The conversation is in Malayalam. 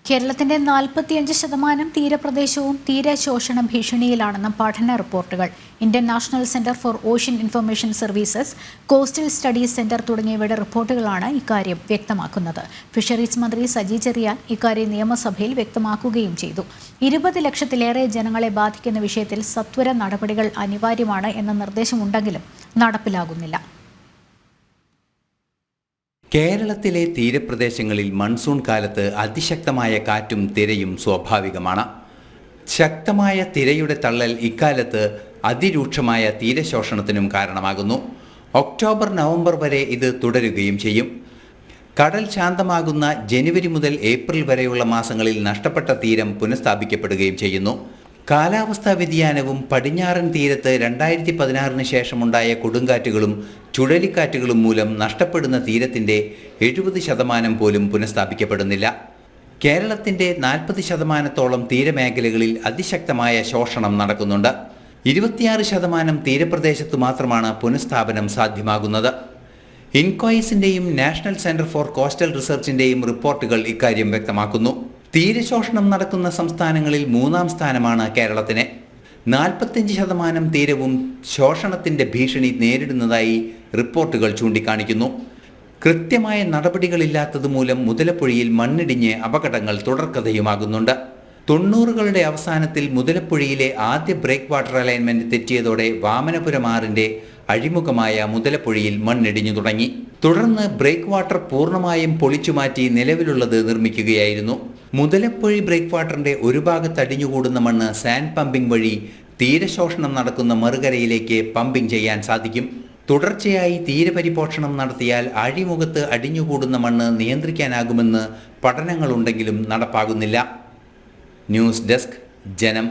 കേരളത്തിന്റെ 45% തീരപ്രദേശവും തീരശോഷണ ഭീഷണിയിലാണെന്ന് പഠന റിപ്പോർട്ടുകൾ. Indian national centre for ocean information services, coastal studies centre തുടങ്ങിയവയുടെ റിപ്പോർട്ടുകളാണ് ഇക്കാര്യം വ്യക്തമാക്കുന്നത്. ഫിഷറീസ് മന്ത്രി സജി ചെറിയാൻ ഇക്കാര്യം നിയമസഭയിൽ വ്യക്തമാക്കുകയും ചെയ്തു. 20 ലക്ഷത്തിലേറെ ജനങ്ങളെ ബാധിക്കുന്ന വിഷയത്തിൽ സത്വര നടപടികൾ അനിവാര്യമാണ് എന്ന നിർദ്ദേശമുണ്ടെങ്കിലും നടപ്പിലാകുന്നില്ല. കേരളത്തിലെ തീരപ്രദേശങ്ങളിൽ മൺസൂൺ കാലത്ത് അതിശക്തമായ കാറ്റും തിരയും സ്വാഭാവികമാണ്. ശക്തമായ തിരയുടെ തള്ളൽ ഇക്കാലത്ത് അതിരൂക്ഷമായ തീരശോഷണത്തിനും കാരണമാകുന്നു. ഒക്ടോബർ, നവംബർ വരെ ഇത് തുടരുകയും ചെയ്യും. കടൽ ശാന്തമാകുന്ന ജനുവരി മുതൽ ഏപ്രിൽ വരെയുള്ള മാസങ്ങളിൽ നഷ്ടപ്പെട്ട തീരം പുനഃസ്ഥാപിക്കപ്പെടുകയും ചെയ്യുന്നു. കാലാവസ്ഥാ വ്യതിയാനവും പടിഞ്ഞാറൻ തീരത്ത് 2016 ശേഷമുണ്ടായ കൊടുങ്കാറ്റുകളും ചുഴലിക്കാറ്റുകളും മൂലം നഷ്ടപ്പെടുന്ന തീരത്തിൻ്റെ 70% പോലും പുനഃസ്ഥാപിക്കപ്പെടുന്നില്ല. കേരളത്തിൻ്റെ 40% തീരമേഖലകളിൽ അതിശക്തമായ ശോഷണം നടക്കുന്നുണ്ട്. 26% തീരപ്രദേശത്ത് മാത്രമാണ് പുനഃസ്ഥാപനം സാധ്യമാകുന്നത്. ഇൻകോയിസിൻ്റെയും നാഷണൽ സെന്റർ ഫോർ കോസ്റ്റൽ റിസർച്ചിൻ്റെയും റിപ്പോർട്ടുകൾ ഇക്കാര്യം വ്യക്തമാക്കുന്നു. തീരശോഷണം നടക്കുന്ന സംസ്ഥാനങ്ങളിൽ 3ാം സ്ഥാനമാണ് കേരളത്തിന്. 45% തീരവും ശോഷണത്തിൻ്റെ ഭീഷണി നേരിടുന്നതായി റിപ്പോർട്ടുകൾ ചൂണ്ടിക്കാണിക്കുന്നു. കൃത്യമായ നടപടികളില്ലാത്തതുമൂലം മുതലപ്പുഴയിൽ മണ്ണിടിഞ്ഞ് അപകടങ്ങൾ തുടർക്കഥയുമാകുന്നുണ്ട്. 90കളുടെ അവസാനത്തിൽ മുതലപ്പുഴയിലെ ആദ്യ ബ്രേക്ക് വാട്ടർ അലൈൻമെന്റ് തെറ്റിയതോടെ വാമനപുരം ആറിന്റെ അഴിമുഖമായ മുതലപ്പുഴയിൽ മണ്ണിടിഞ്ഞു തുടങ്ങി. തുടർന്ന് ബ്രേക്ക് വാട്ടർ പൂർണ്ണമായും പൊളിച്ചുമാറ്റി നിലവിലുള്ളത് നിർമ്മിക്കുകയായിരുന്നു. മുതലപ്പുഴി ബ്രേക്ക് വാട്ടറിന്റെ ഒരു ഭാഗത്ത് അടിഞ്ഞുകൂടുന്ന മണ്ണ് സാൻഡ് പമ്പിംഗ് വഴി തീരശോഷണം നടക്കുന്ന മറുകരയിലേക്ക് പമ്പിംഗ് ചെയ്യാൻ സാധിക്കും. തുടർച്ചയായി തീരപരിപോഷണം നടത്തിയാൽ അഴിമുഖത്ത് അടിഞ്ഞുകൂടുന്ന മണ്ണ് നിയന്ത്രിക്കാനാകുമെന്ന് പഠനങ്ങളുണ്ടെങ്കിലും നടപ്പാകുന്നില്ല. ന്യൂസ് ഡെസ്ക്, ജനം.